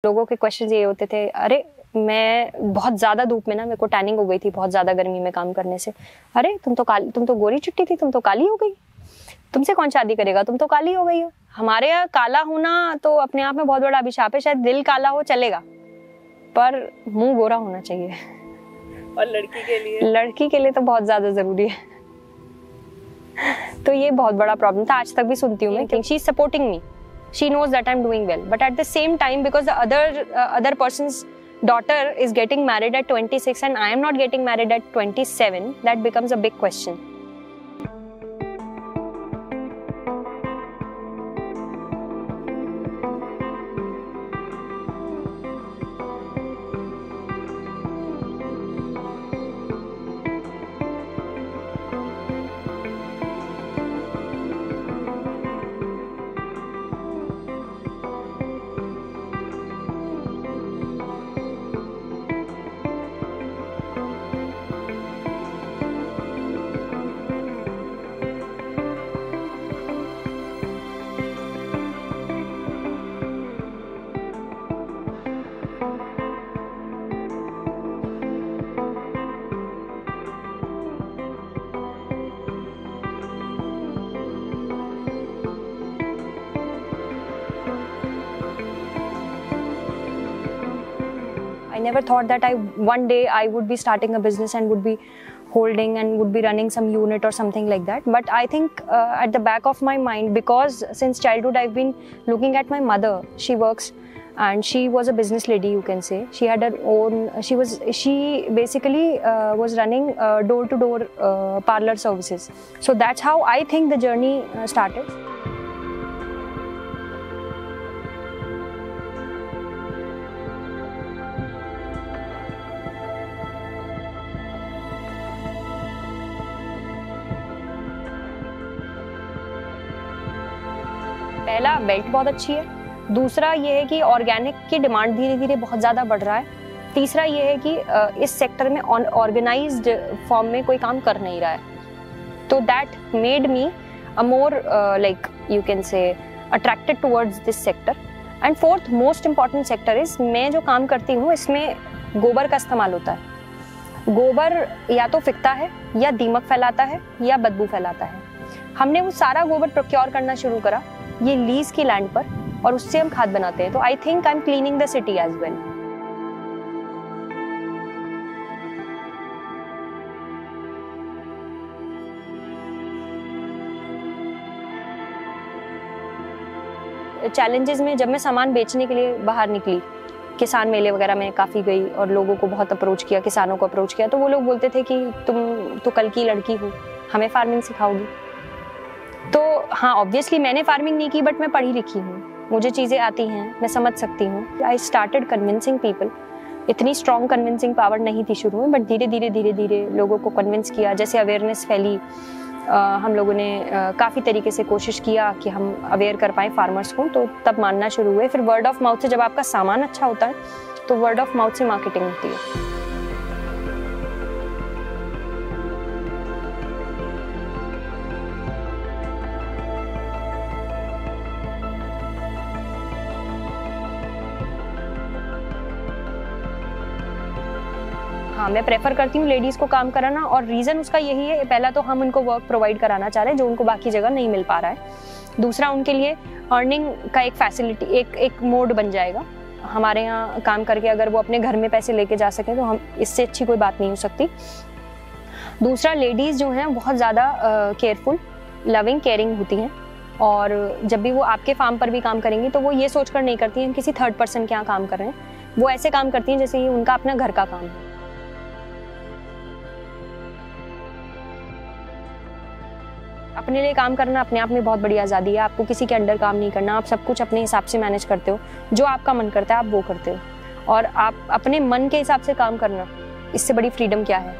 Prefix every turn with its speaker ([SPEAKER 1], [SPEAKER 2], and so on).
[SPEAKER 1] लोगों के क्वेश्चन ये होते थे, अरे मैं बहुत ज़्यादा धूप में ना, मेरे को टैनिंग हो गई थी बहुत ज़्यादा गर्मी में काम करने से। अरे तुम तो गोरी चिट्टी थी, तुम तो काली हो गई, तुमसे कौन शादी करेगा, तुम तो काली हो गई हो। हमारे यहाँ काला होना तो अपने आप में बहुत बड़ा अभिशाप है। शायद दिल काला हो चलेगा, पर मुंह गोरा होना चाहिए।
[SPEAKER 2] और लड़की के लिए तो बहुत ज्यादा जरूरी है।
[SPEAKER 1] तो ये बहुत बड़ा प्रॉब्लम था, आज तक भी सुनती हूँ मैं। She is supporting me, she knows that I'm doing well, but at the same time, because the other person's daughter is getting married at 26 and I am not getting married at 27, that becomes a big question. I never thought that one day I would be starting a business and would be holding and would be running some unit or something like that. But I think at the back of my mind, because since childhood I've been looking at my mother. She works and she was a business lady, you can say. She had her own, she basically was running door-to-door parlor services. So that's how I think the journey started. पहला, belt बहुत अच्छी है। दूसरा ये है कि organic की demand धीरे धीरे बहुत ज़्यादा बढ़ रहा है। तीसरा ये है कि इस सेक्टर में ऑर्गेनाइज्ड फॉर्म में कोई काम कर नहीं रहा है। तो that made me a more like you can say attracted towards this sector. And fourth most important sector is, मैं जो काम करती हूँ इसमें गोबर का इस्तेमाल होता है। गोबर या तो फिकता है या दीमक फैलाता है या बदबू फैलाता है। हमने वो सारा गोबर प्रोक्योर करना शुरू करा ये लीज की लैंड पर, और उससे हम खाद बनाते हैं। तो I think I am cleaning the city as well. Challenges में, जब मैं सामान बेचने के लिए बाहर निकली, किसान मेले वगैरह में काफ़ी गई और लोगों को बहुत अप्रोच किया, किसानों को अप्रोच किया, तो वो लोग बोलते थे कि तुम तो कल की लड़की हो, हमें फार्मिंग सिखाओगी। तो हाँ, ऑब्वियसली मैंने फार्मिंग नहीं की, बट मैं पढ़ी लिखी हूँ, मुझे चीज़ें आती हैं, मैं समझ सकती हूँ। I started convincing people. इतनी स्ट्रॉन्ग कन्विंसिंग पावर नहीं थी शुरू में, बट धीरे धीरे लोगों को कन्विंस किया। जैसे अवेयरनेस फैली, हम लोगों ने काफ़ी तरीके से कोशिश किया कि हम अवेयर कर पाएँ फार्मर्स को, तो तब मानना शुरू हुए। फिर वर्ड ऑफ माउथ से, जब आपका सामान अच्छा होता है तो वर्ड ऑफ माउथ से मार्केटिंग होती है। हाँ, मैं प्रेफर करती हूँ लेडीज़ को काम कराना, और रीज़न उसका यही है, पहला तो हम उनको वर्क प्रोवाइड कराना चाह रहे हैं जो उनको बाकी जगह नहीं मिल पा रहा है। दूसरा, उनके लिए अर्निंग का एक फैसिलिटी, एक मोड बन जाएगा। हमारे यहाँ काम करके अगर वो अपने घर में पैसे लेके जा सकें तो हम, इससे अच्छी कोई बात नहीं हो सकती। दूसरा, लेडीज़ जो हैं बहुत ज़्यादा केयरफुल, लविंग, केयरिंग होती हैं, और जब भी वो आपके फार्म पर भी काम करेंगी तो वो ये सोचकर नहीं करती हैं किसी थर्ड पर्सन के यहाँ काम कर रहे हैं। वो ऐसे काम करती हैं जैसे ये उनका अपना घर का काम है। अपने लिए काम करना अपने आप में बहुत बड़ी आज़ादी है। आपको किसी के अंडर काम नहीं करना, आप सब कुछ अपने हिसाब से मैनेज करते हो। जो आपका मन करता है आप वो करते हो, और आप अपने मन के हिसाब से काम करना, इससे बड़ी फ्रीडम क्या है।